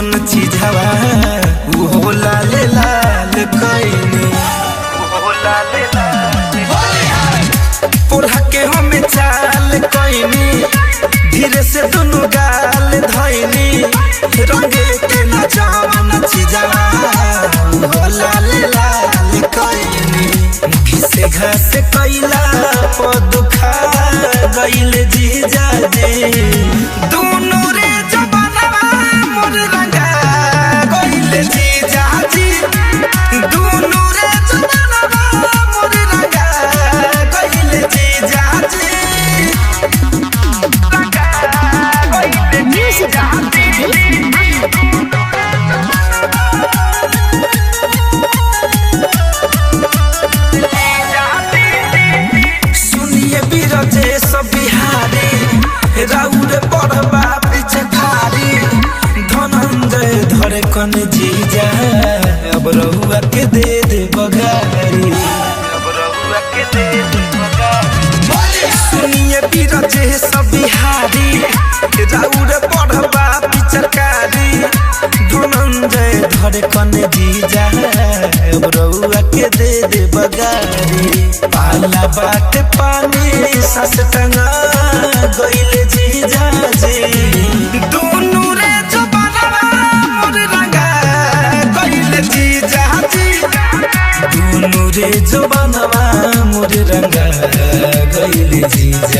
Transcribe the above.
जवन चीजवा वो लाल लाल कइनी पोढ़ा के हमें चाल कइनी धीरे से दोनों गाल धइनी रंगे के न जवन चीजवा वो लाल लाल कइनी घिसे घास कइला पदुखा गइल जीजा जे दोनों रे जवानवा मोर रंगा गइल जीजा जी दोनों रे जवानवा मोर रंगा गइल जीजा जी Music on, सुनिए बिरजे सब बिहारी राउर पड़बा पिछखारी धनंजय धरे कन जीजा अब रहुआ के दे दे बगारी सुनिए बिरजे सब बिहारी राउर पड़बा पिछखारी धनंजय धरे कन जीजा अब रहुआ के दे दे बगारी पाला बाट पानी सस टंगा गइल जीजा जी दोनों रे जवानवा मोर रंगा गइल जीजा जी दोनों रे जवानवा मोर रंगा गइल जीजा